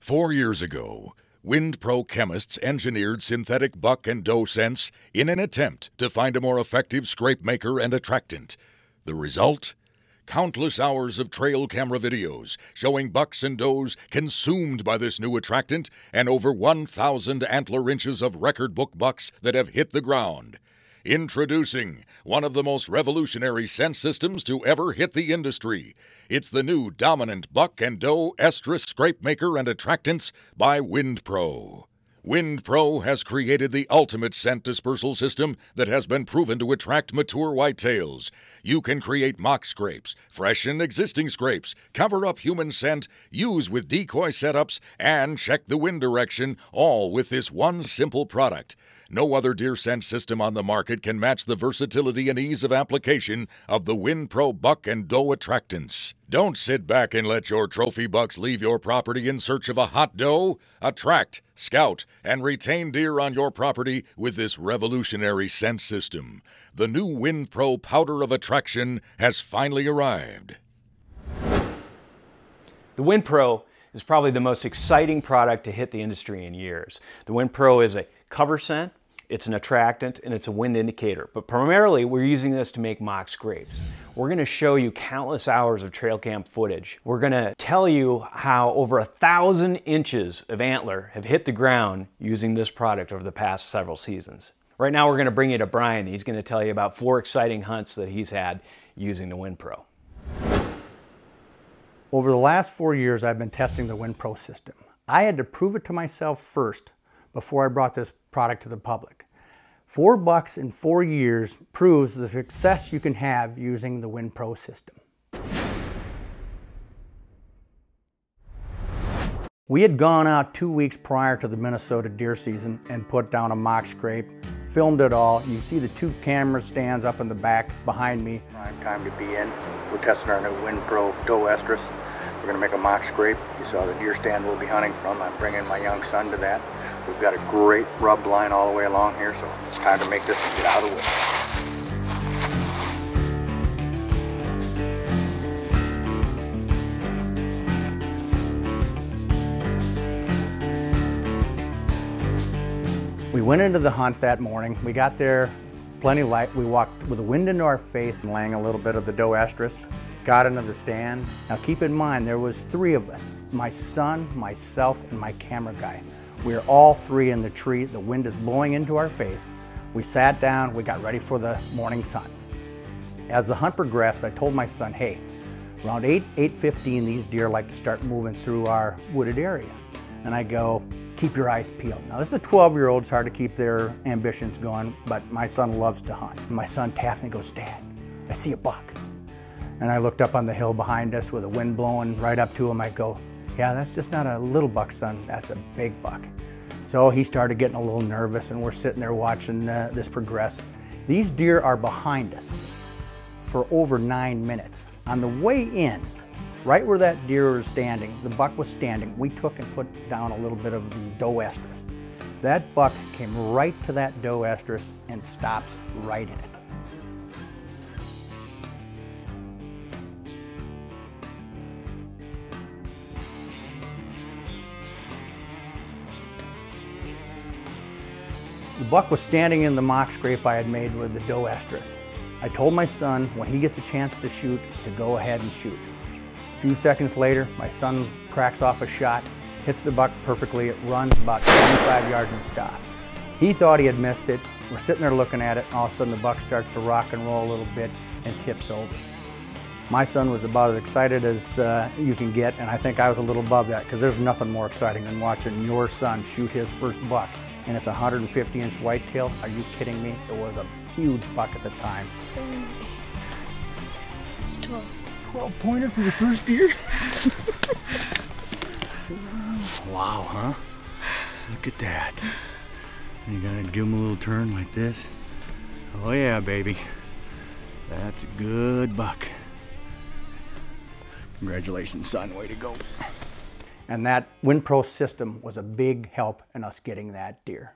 4 years ago, WindPro chemists engineered synthetic buck and doe scents in an attempt to find a more effective scrape maker and attractant. The result? Countless hours of trail camera videos showing bucks and does consumed by this new attractant and over 1,000 antler inches of record book bucks that have hit the ground. Introducing one of the most revolutionary scent systems to ever hit the industry. It's the new dominant buck and doe estrus scrape maker and attractants by WindPro. WindPro has created the ultimate scent dispersal system that has been proven to attract mature whitetails. You can create mock scrapes, freshen existing scrapes, cover up human scent, use with decoy setups, and check the wind direction, all with this one simple product. No other deer scent system on the market can match the versatility and ease of application of the WindPro buck and doe attractants. Don't sit back and let your trophy bucks leave your property in search of a hot doe. Attract, scout, and retain deer on your property with this revolutionary scent system. The new WindPro powder of attraction has finally arrived. The WindPro is probably the most exciting product to hit the industry in years. The WindPro is a cover scent, it's an attractant, and it's a wind indicator. But primarily, we're using this to make mock scrapes. We're gonna show you countless hours of trail cam footage. We're gonna tell you how over 1,000 inches of antler have hit the ground using this product over the past several seasons. Right now, we're gonna bring you to Brian. He's gonna tell you about 4 exciting hunts that he's had using the WindPro. Over the last 4 years, I've been testing the WindPro system. I had to prove it to myself first before I brought this product to the public. 4 bucks in 4 years proves the success you can have using the WindPro system. We had gone out 2 weeks prior to the Minnesota deer season and put down a mock scrape, filmed it all. You see the 2 camera stands up in the back behind me. Prime time to be in. We're testing our new WindPro doe estrus. We're gonna make a mock scrape. You saw the deer stand we'll be hunting from. I'm bringing my young son to that. We've got a great rub line all the way along here, so it's time to make this and get out of the way. We went into the hunt that morning. We got there, plenty of light. We walked with the wind into our face and laying a little bit of the doe estrus. Got into the stand. Now keep in mind, there was 3 of us. My son, myself, and my camera guy. We are all 3 in the tree. The wind is blowing into our face. We sat down, we got ready for the morning's hunt. As the hunt progressed, I told my son, hey, around 8:15, these deer like to start moving through our wooded area. And I go, keep your eyes peeled. Now this is a 12-year-old, it's hard to keep their ambitions going, but my son loves to hunt. And my son taps me and goes, Dad, I see a buck. And I looked up on the hill behind us with the wind blowing right up to him. I go, yeah, that's just not a little buck, son, that's a big buck. So he started getting a little nervous and we're sitting there watching this progress. These deer are behind us for over 9 minutes. On the way in, right where that deer was standing, the buck was standing, we took and put down a little bit of the doe estrus. That buck came right to that doe estrus and stops right in it. The buck was standing in the mock scrape I had made with the doe estrus. I told my son when he gets a chance to shoot, to go ahead and shoot. A few seconds later, my son cracks off a shot, hits the buck perfectly, it runs about 25 yards and stops. He thought he had missed it. We're sitting there looking at it, and all of a sudden the buck starts to rock and roll a little bit and tips over. My son was about as excited as you can get, and I think I was a little above that, because there's nothing more exciting than watching your son shoot his first buck. And it's a 150-inch whitetail. Are you kidding me? It was a huge buck at the time. 12 pointer for the first deer? Wow, huh? Look at that. You gotta give him a little turn like this. Oh yeah, baby. That's a good buck. Congratulations, son. Way to go. And that WindPro system was a big help in us getting that deer.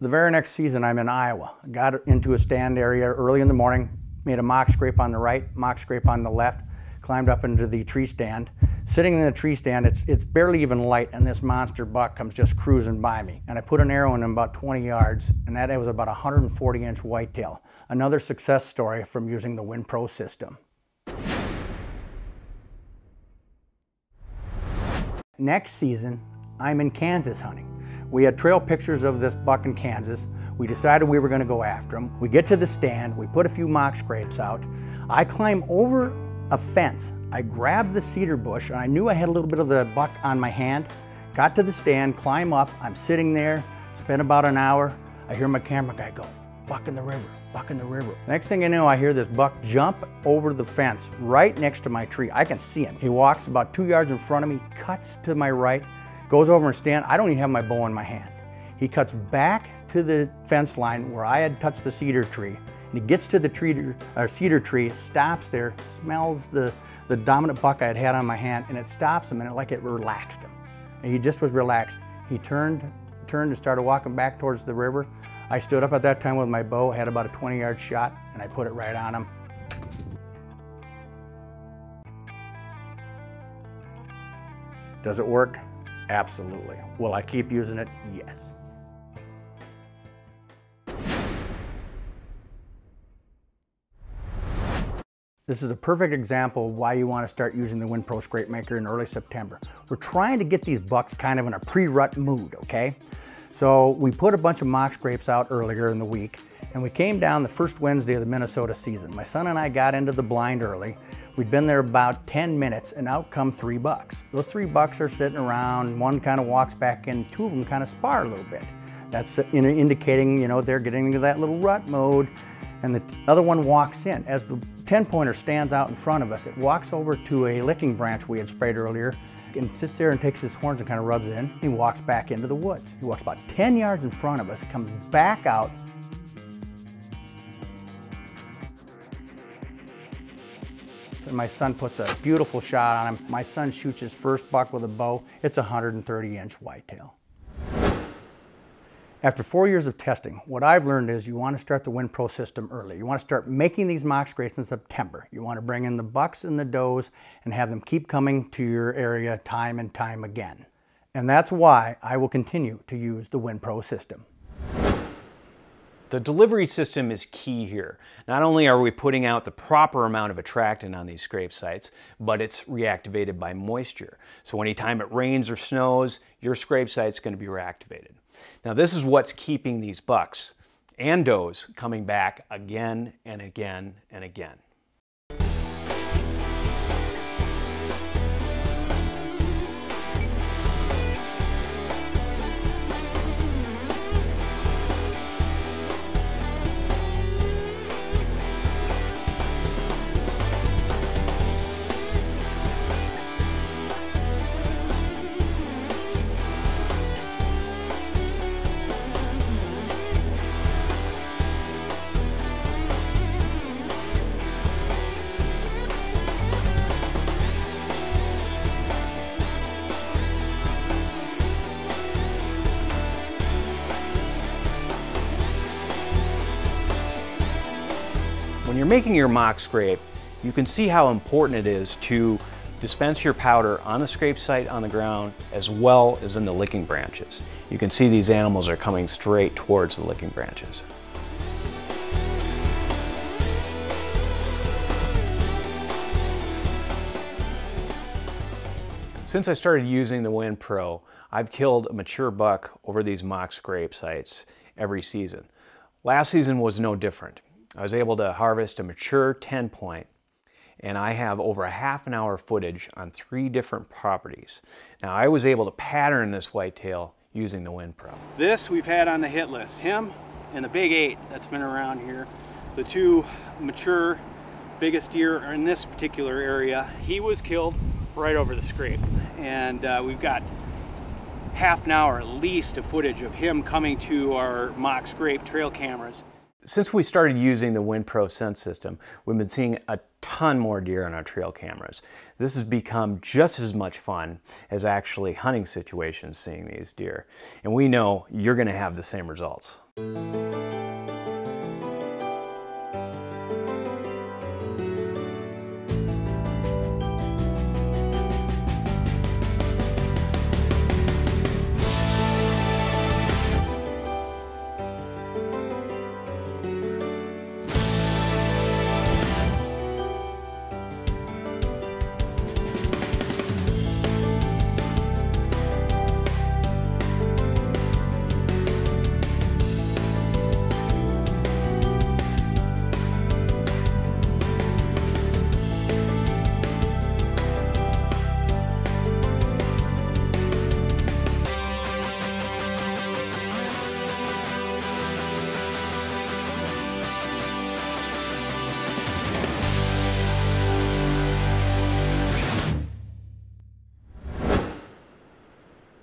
The very next season, I'm in Iowa. I got into a stand area early in the morning, made a mock scrape on the right, mock scrape on the left, climbed up into the tree stand. Sitting in the tree stand, it's barely even light, and this monster buck comes just cruising by me. And I put an arrow in him about 20 yards, and that was about a 140-inch whitetail. Another success story from using the Wind Pro system. Next season, I'm in Kansas hunting. We had trail pictures of this buck in Kansas. We decided we were going to go after him. We get to the stand, we put a few mock scrapes out. I climb over a fence. I grabbed the cedar bush, and I knew I had a little bit of the buck on my hand. Got to the stand, climb up, I'm sitting there, spent about an hour. I hear my camera guy go, "Buck in the river, buck in the river." Next thing you know, I hear this buck jump over the fence right next to my tree. I can see him. He walks about 2 yards in front of me, cuts to my right, goes over and stands. I don't even have my bow in my hand. He cuts back to the fence line where I had touched the cedar tree, and he gets to the cedar tree, stops there, smells the dominant buck I had on my hand, and it stops him, and it relaxed him. And he just was relaxed. He turned and started walking back towards the river. I stood up at that time with my bow, had about a 20-yard shot, and I put it right on him. Does it work? Absolutely. Will I keep using it? Yes. This is a perfect example of why you want to start using the Wind Pro Scrape Maker in early September. We're trying to get these bucks kind of in a pre-rut mood, okay? So we put a bunch of mock scrapes out earlier in the week, and we came down the first Wednesday of the Minnesota season. My son and I got into the blind early. We'd been there about 10 minutes, and out come 3 bucks. Those 3 bucks are sitting around. One kind of walks back in, 2 of them kind of spar a little bit. That's indicating, you know, they're getting into that little rut mode. And the other one walks in. As the 10-pointer stands out in front of us, it walks over to a licking branch we had sprayed earlier and sits there and takes his horns and kind of rubs it in. He walks back into the woods. He walks about 10 yards in front of us, comes back out. And my son puts a beautiful shot on him. My son shoots his first buck with a bow. It's a 130-inch whitetail. After 4 years of testing, what I've learned is you want to start the Wind Pro system early. You want to start making these mock scrapes in September. You want to bring in the bucks and the does and have them keep coming to your area time and time again. And that's why I will continue to use the Wind Pro system. The delivery system is key here. Not only are we putting out the proper amount of attractant on these scrape sites, but it's reactivated by moisture. So anytime it rains or snows, your scrape site's going to be reactivated. Now this is what's keeping these bucks and does coming back again and again and again. When you're making your mock scrape, you can see how important it is to dispense your powder on the scrape site on the ground as well as in the licking branches. You can see these animals are coming straight towards the licking branches. Since I started using the Wind Pro, I've killed a mature buck over these mock scrape sites every season. Last season was no different. I was able to harvest a mature 10-point, and I have over a half-an-hour footage on 3 different properties. Now I was able to pattern this whitetail using the Wind Pro. This we've had on the hit list, him and the big 8 that's been around here. The 2 mature biggest deer are in this particular area. He was killed right over the scrape, and we've got half an hour at least of footage of him coming to our mock scrape trail cameras. Since we started using the Wind Pro Sense system, we've been seeing a ton more deer on our trail cameras. This has become just as much fun as actually hunting situations seeing these deer. And we know you're going to have the same results.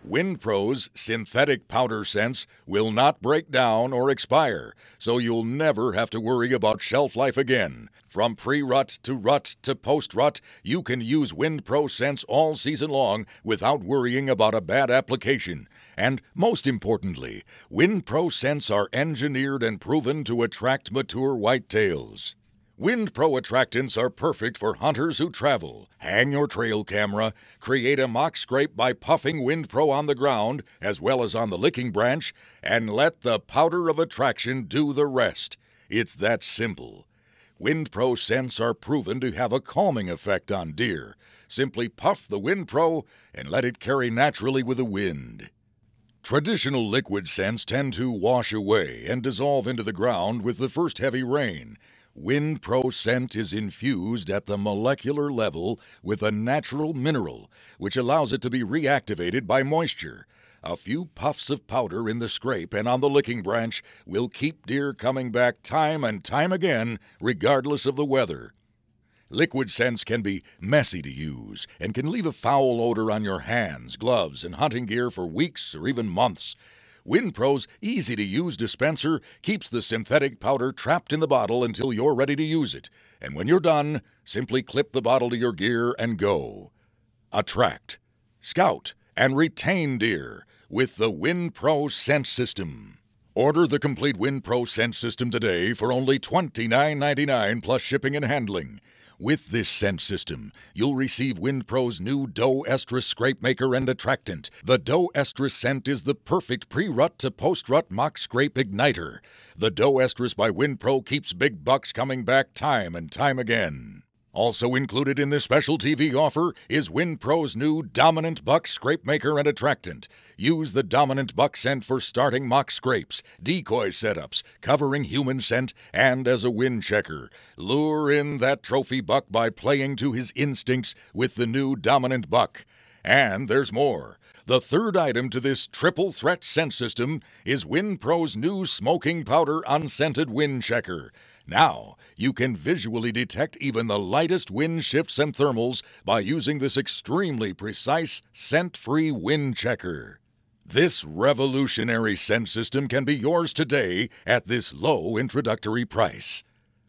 WindPro's synthetic powder scents will not break down or expire, so you'll never have to worry about shelf life again. From pre-rut to post-rut, you can use WindPro scents all season long without worrying about a bad application. And most importantly, WindPro scents are engineered and proven to attract mature whitetails. WindPro attractants are perfect for hunters who travel. Hang your trail camera, create a mock scrape by puffing WindPro on the ground as well as on the licking branch, and let the powder of attraction do the rest. It's that simple. WindPro scents are proven to have a calming effect on deer. Simply puff the WindPro and let it carry naturally with the wind. Traditional liquid scents tend to wash away and dissolve into the ground with the first heavy rain. WindPro scent is infused at the molecular level with a natural mineral, which allows it to be reactivated by moisture. A few puffs of powder in the scrape and on the licking branch will keep deer coming back time and time again, regardless of the weather. Liquid scents can be messy to use and can leave a foul odor on your hands, gloves, and hunting gear for weeks or even months. WindPro's easy-to-use dispenser keeps the synthetic powder trapped in the bottle until you're ready to use it. And when you're done, simply clip the bottle to your gear and go. Attract, scout, and retain deer with the WindPro Scent System. Order the complete WindPro Scent System today for only $29.99 plus shipping and handling. With this scent system, you'll receive WindPro's new doe estrus scrape maker and attractant. The doe estrus scent is the perfect pre-rut to post-rut mock scrape igniter. The doe estrus by WindPro keeps big bucks coming back time and time again. Also included in this special TV offer is WindPro's new Dominant Buck Scrape Maker and Attractant. Use the Dominant Buck scent for starting mock scrapes, decoy setups, covering human scent, and as a wind checker. Lure in that trophy buck by playing to his instincts with the new Dominant Buck. And there's more. The third item to this triple threat scent system is WindPro's new Smoking Powder Unscented Wind Checker. Now, you can visually detect even the lightest wind shifts and thermals by using this extremely precise, scent-free wind checker. This revolutionary scent system can be yours today at this low introductory price.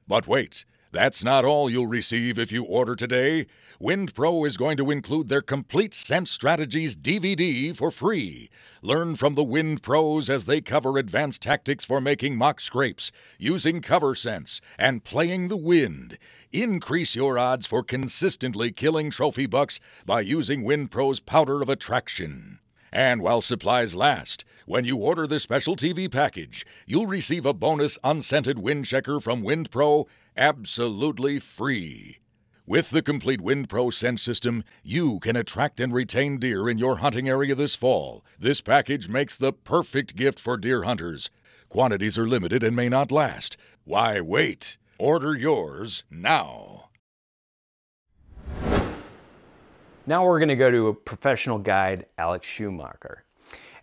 But wait, that's not all you'll receive if you order today. WindPro is going to include their Complete Scent Strategies DVD for free. Learn from the WindPros as they cover advanced tactics for making mock scrapes, using cover scents, and playing the wind. Increase your odds for consistently killing trophy bucks by using WindPro's powder of attraction. And while supplies last, when you order this special TV package, you'll receive a bonus unscented wind checker from WindPro absolutely free. With the complete WindPro scent system, you can attract and retain deer in your hunting area this fall. This package makes the perfect gift for deer hunters. Quantities are limited and may not last. Why wait? Order yours now. Now we're going to go to a professional guide, Alec Schumacher.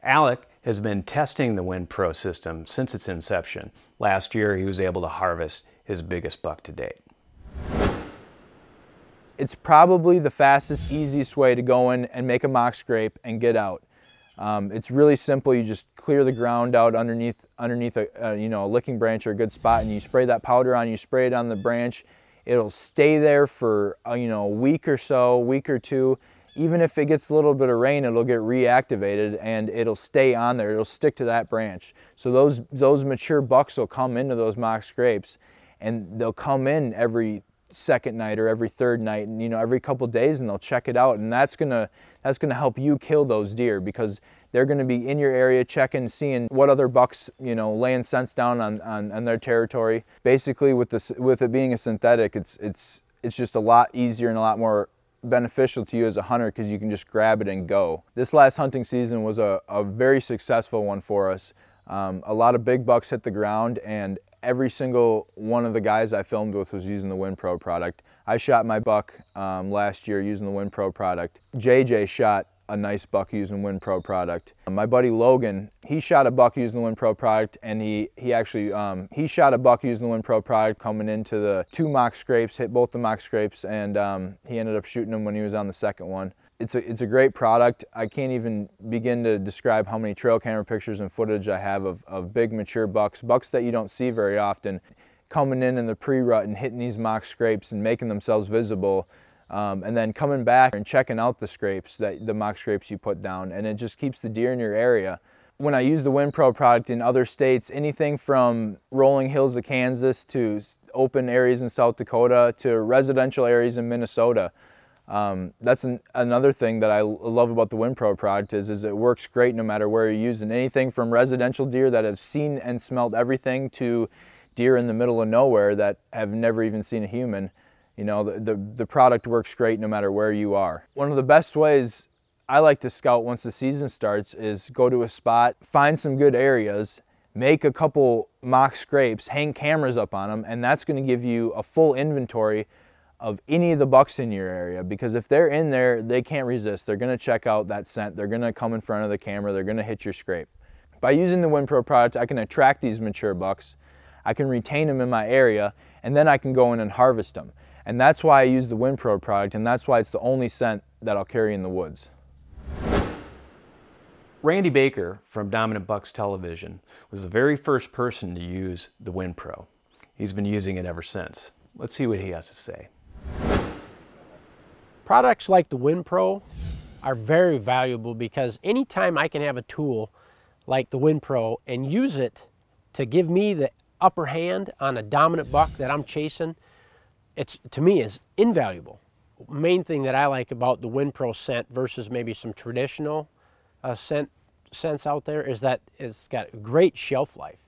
Alec has been testing the WindPro system since its inception. Last year, he was able to harvest his biggest buck to date. It's probably the fastest, easiest way to go in and make a mock scrape and get out. It's really simple. You just clear the ground out underneath a licking branch or a good spot, and you spray that powder on. You spray it on the branch. It'll stay there for a week or so, week or two. Even if it gets a little bit of rain, it'll get reactivated and it'll stay on there. It'll stick to that branch. So those mature bucks will come into those mock scrapes, and they'll come in every second night or every third night, and every couple days, and they'll check it out, and that's gonna help you kill those deer, because they're gonna be in your area checking, seeing what other bucks laying scents down on their territory. Basically, with it being a synthetic, it's just a lot easier and a lot more beneficial to you as a hunter, because you can just grab it and go. This last hunting season was a very successful one for us. A lot of big bucks hit the ground, and every single one of the guys I filmed with was using the WindPro product. I shot my buck last year using the WindPro product. JJ shot a nice buck using WindPro product. My buddy Logan, he shot a buck using the WindPro product, and he shot a buck using the WindPro product coming into the 2 mock scrapes, hit both the mock scrapes, and he ended up shooting him when he was on the second one. It's a great product. I can't even begin to describe how many trail camera pictures and footage I have of big mature bucks that you don't see very often, coming in the pre-rut and hitting these mock scrapes and making themselves visible, and then coming back and checking out the mock scrapes you put down, and it just keeps the deer in your area. When I use the WinPro product in other states, anything from rolling hills of Kansas to open areas in South Dakota to residential areas in Minnesota, that's another thing that I love about the WinPro product is it works great no matter where you're using. Anything from residential deer that have seen and smelled everything to deer in the middle of nowhere that have never even seen a human. You know, the product works great no matter where you are. One of the best ways I like to scout once the season starts is go to a spot, find some good areas, make a couple mock scrapes, hang cameras up on them, and that's going to give you a full inventory of any of the bucks in your area, because if they're in there, they can't resist. They're going to check out that scent. They're going to come in front of the camera. They're going to hit your scrape. By using the WinPro product, I can attract these mature bucks. I can retain them in my area, and then I can go in and harvest them. And that's why I use the WinPro product, and that's why it's the only scent that I'll carry in the woods. Randy Baker from Dominant Bucks Television was the very first person to use the WinPro. He's been using it ever since. Let's see what he has to say. Products like the WinPro are very valuable because anytime I can have a tool like the WinPro and use it to give me the upper hand on a dominant buck that I'm chasing, to me is invaluable. Main thing that I like about the WinPro scent versus maybe some traditional scents out there is that it's got a great shelf life.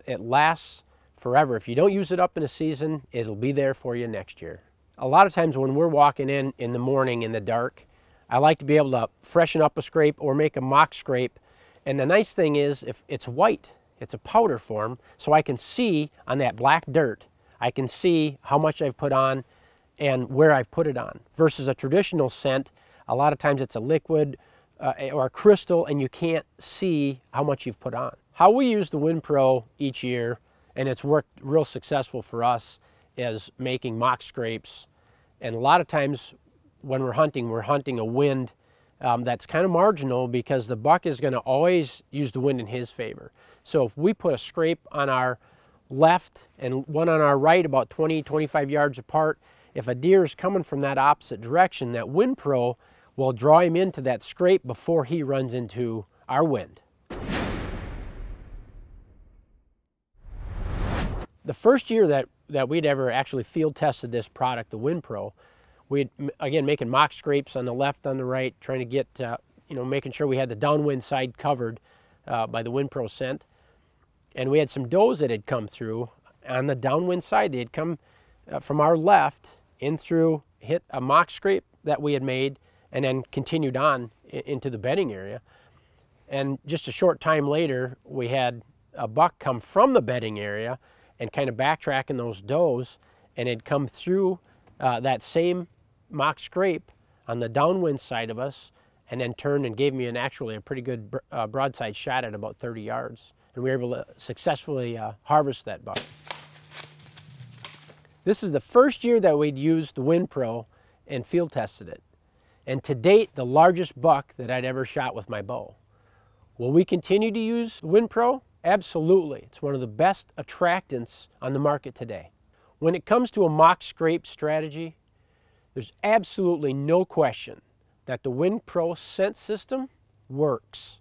It lasts forever. If you don't use it up in a season, it'll be there for you next year. A lot of times when we're walking in the morning in the dark, I like to be able to freshen up a scrape or make a mock scrape. And the nice thing is, if it's white, it's a powder form, so I can see on that black dirt, I can see how much I've put on and where I've put it on. Versus a traditional scent, a lot of times it's a liquid or a crystal and you can't see how much you've put on. How we use the WinPro each year, and it's worked real successful for us, is making mock scrapes. And a lot of times when we're hunting a wind that's kind of marginal because the buck is going to always use the wind in his favor. So if we put a scrape on our left and one on our right about 20-25 yards apart, if a deer is coming from that opposite direction, that WinPro will draw him into that scrape before he runs into our wind. The first year that we'd ever actually field tested this product, the WinPro, we'd, again, making mock scrapes on the left, on the right, trying to get, making sure we had the downwind side covered by the WinPro scent. And we had some does that had come through on the downwind side. They had come from our left in through, hit a mock scrape that we had made, and then continued on into the bedding area. And just a short time later, we had a buck come from the bedding area and kind of backtracking those does, and had come through that same mock scrape on the downwind side of us, and then turned and gave me actually a pretty good broadside shot at about 30 yards. And we were able to successfully harvest that buck. This is the first year that we'd used the WinPro and field tested it. And to date, the largest buck that I'd ever shot with my bow. Will we continue to use the WinPro? Absolutely. It's one of the best attractants on the market today. When it comes to a mock scrape strategy, there's absolutely no question that the WinPro scent system works.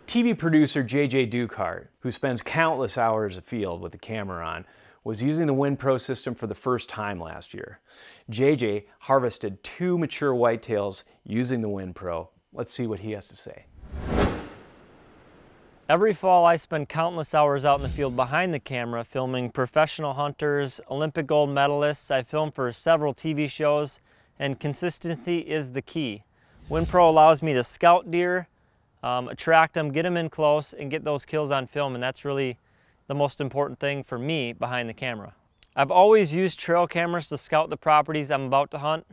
TV producer J.J. Dukehart, who spends countless hours afield with the camera on, was using the WinPro system for the first time last year. J.J. harvested 2 mature whitetails using the WinPro. Let's see what he has to say. Every fall I spend countless hours out in the field behind the camera filming professional hunters, Olympic gold medalists. I film for several TV shows, and consistency is the key. WinPro allows me to scout deer, attract them, get them in close, and get those kills on film, and that's really the most important thing for me behind the camera. I've always used trail cameras to scout the properties I'm about to hunt,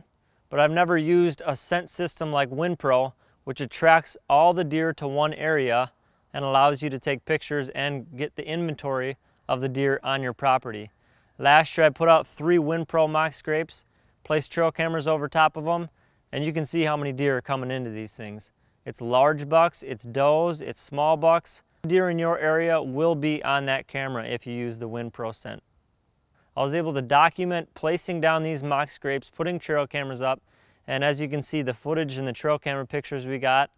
but I've never used a scent system like WinPro, which attracts all the deer to one area and allows you to take pictures and get the inventory of the deer on your property. Last year I put out 3 WinPro mock scrapes. place trail cameras over top of them, and you can see how many deer are coming into these things. It's large bucks, it's does, it's small bucks. Deer in your area will be on that camera if you use the WinPro scent. I was able to document placing down these mock scrapes, putting trail cameras up, and as you can see, the footage and the trail camera pictures we got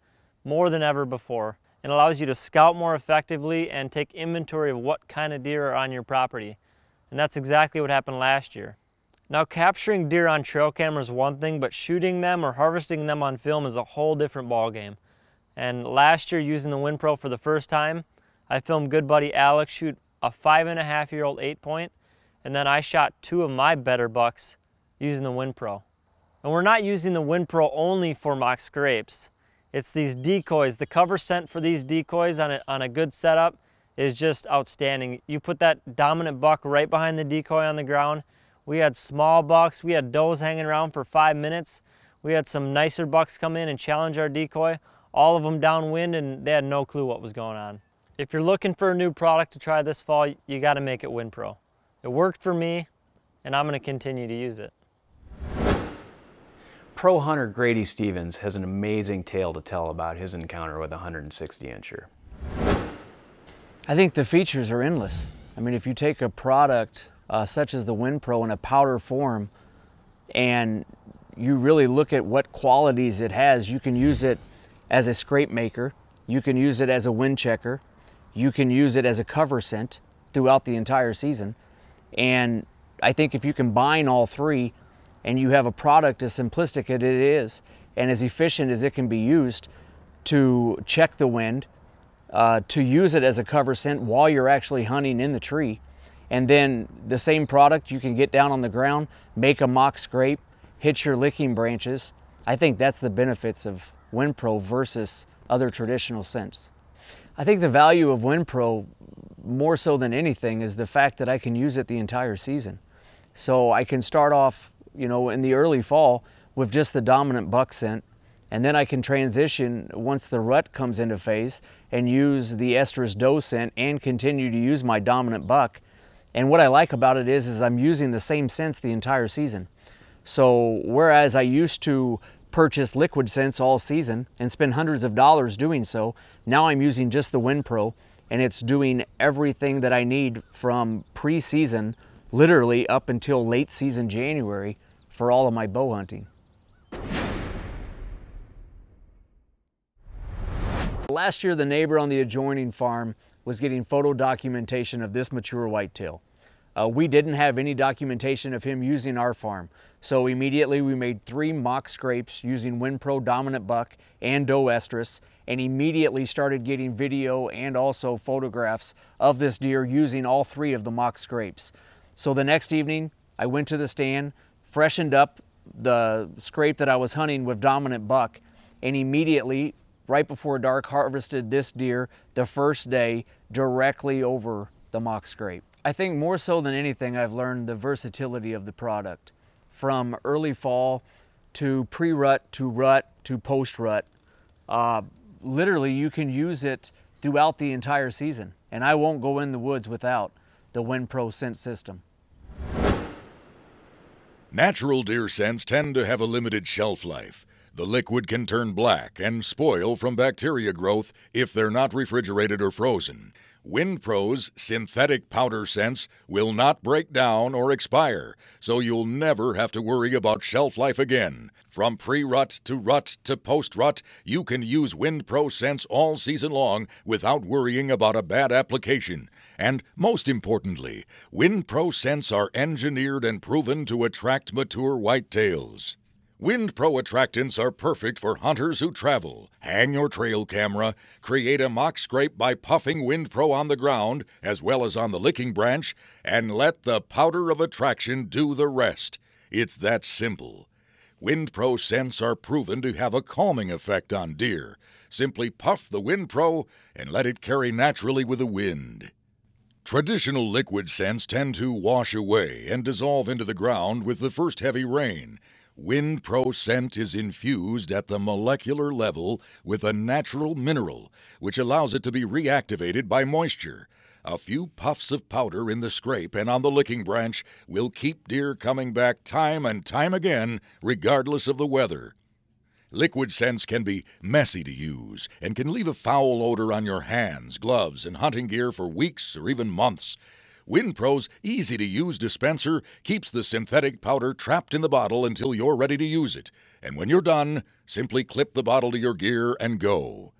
more than ever before. It allows you to scout more effectively and take inventory of what kind of deer are on your property. And that's exactly what happened last year. Now, capturing deer on trail camera is one thing, but shooting them or harvesting them on film is a whole different ballgame. And last year, using the WinPro for the first time, I filmed good buddy Alex shoot a 5.5-year-old 8-point, and then I shot 2 of my better bucks using the WinPro. And we're not using the WinPro only for mock scrapes. It's these decoys. The cover scent for these decoys on a good setup is just outstanding. You put that dominant buck right behind the decoy on the ground. We had small bucks, we had does hanging around for 5 minutes. We had some nicer bucks come in and challenge our decoy, all of them downwind, and they had no clue what was going on. If you're looking for a new product to try this fall, you gotta make it WinPro. It worked for me, and I'm gonna continue to use it. Pro hunter Grady Stevens has an amazing tale to tell about his encounter with a 160-incher. I think the features are endless. I mean, if you take a product such as the WinPro in a powder form and you really look at what qualities it has, you can use it as a scrape maker, you can use it as a wind checker, you can use it as a cover scent throughout the entire season. And I think if you combine all three and you have a product as simplistic as it is and as efficient as it can be used to check the wind, to use it as a cover scent while you're actually hunting in the tree, and then the same product you can get down on the ground, make a mock scrape, hit your licking branches. I think that's the benefits of WinPro versus other traditional scents. I think the value of WinPro, more so than anything, is the fact that I can use it the entire season. So I can start off, you know, in the early fall with just the dominant buck scent, and then I can transition once the rut comes into phase and use the estrus doe scent and continue to use my dominant buck. And what I like about it is I'm using the same scents the entire season. So whereas I used to purchase liquid scents all season and spend hundreds of dollars doing so, now I'm using just the WinPro, and it's doing everything that I need from pre-season literally up until late season January for all of my bow hunting. Last year, the neighbor on the adjoining farm was getting photo documentation of this mature whitetail. We didn't have any documentation of him using our farm, so immediately we made 3 mock scrapes using WinPro dominant buck and doe estrus, and immediately started getting video and also photographs of this deer using all 3 of the mock scrapes. So the next evening, I went to the stand, freshened up the scrape that I was hunting with dominant buck, and immediately, right before dark, harvested this deer the first day directly over the mock scrape. I think more so than anything, I've learned the versatility of the product. From early fall to pre-rut to rut to post-rut, literally you can use it throughout the entire season. And I won't go in the woods without the WinPro scent system. Natural deer scents tend to have a limited shelf life. The liquid can turn black and spoil from bacteria growth if they're not refrigerated or frozen. WinPro's synthetic powder scents will not break down or expire, so you'll never have to worry about shelf life again. From pre-rut to post-rut, you can use WinPro scents all season long without worrying about a bad application. And most importantly, WinPro scents are engineered and proven to attract mature whitetails. WinPro attractants are perfect for hunters who travel. Hang your trail camera, create a mock scrape by puffing WinPro on the ground as well as on the licking branch, and let the powder of attraction do the rest. It's that simple. WinPro scents are proven to have a calming effect on deer. Simply puff the WinPro and let it carry naturally with the wind. Traditional liquid scents tend to wash away and dissolve into the ground with the first heavy rain. WinPro scent is infused at the molecular level with a natural mineral, which allows it to be reactivated by moisture. A few puffs of powder in the scrape and on the licking branch will keep deer coming back time and time again, regardless of the weather. Liquid scents can be messy to use and can leave a foul odor on your hands, gloves, and hunting gear for weeks or even months. WinPro's easy-to-use dispenser keeps the synthetic powder trapped in the bottle until you're ready to use it. And when you're done, simply clip the bottle to your gear and go.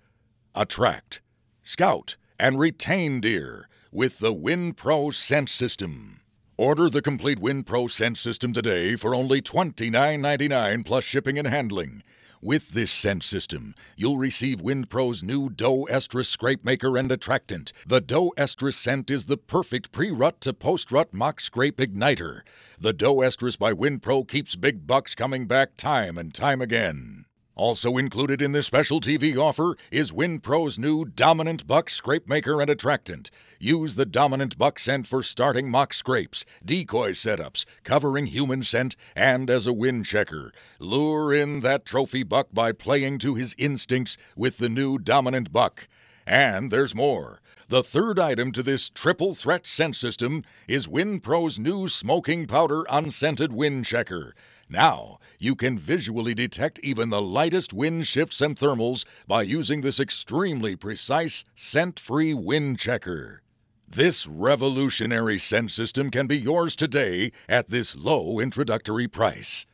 Attract, scout, and retain deer with the WinPro Scent System. Order the complete WinPro Scent System today for only $29.99 plus shipping and handling. With this scent system, you'll receive WinPro's new doe estrus scrape maker and attractant. The doe estrus scent is the perfect pre-rut to post-rut mock scrape igniter. The doe estrus by WinPro keeps big bucks coming back time and time again. Also included in this special TV offer is WinPro's new Dominant Buck Scrape Maker and Attractant. Use the Dominant Buck scent for starting mock scrapes, decoy setups, covering human scent, and as a wind checker. Lure in that trophy buck by playing to his instincts with the new Dominant Buck. And there's more. The third item to this triple threat scent system is WinPro's new Smoking Powder Unscented Wind Checker. Now, you can visually detect even the lightest wind shifts and thermals by using this extremely precise, scent-free wind checker. This revolutionary scent system can be yours today at this low introductory price.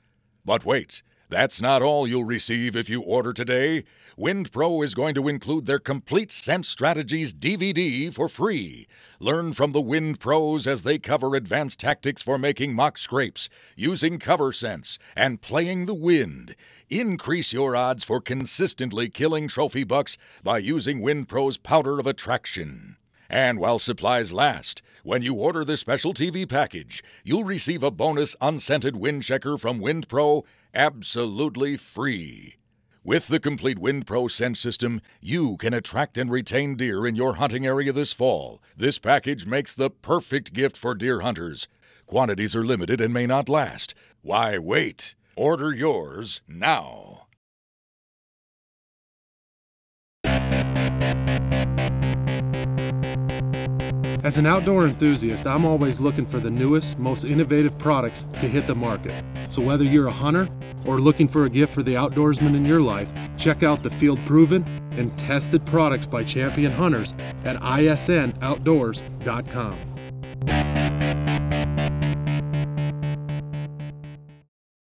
But wait, that's not all you'll receive if you order today. WinPro is going to include their Complete Scent Strategies DVD for free. Learn from the WinPros as they cover advanced tactics for making mock scrapes, using cover scents, and playing the wind. Increase your odds for consistently killing trophy bucks by using WinPro's Powder of Attraction. And while supplies last, when you order the special TV package, you'll receive a bonus unscented wind checker from WinPro absolutely free. With the complete WinPro scent system, you can attract and retain deer in your hunting area this fall. This package makes the perfect gift for deer hunters. Quantities are limited and may not last. Why wait? Order yours now. As an outdoor enthusiast, I'm always looking for the newest, most innovative products to hit the market. So whether you're a hunter or looking for a gift for the outdoorsman in your life, check out the field-proven and tested products by champion hunters at isnoutdoors.com.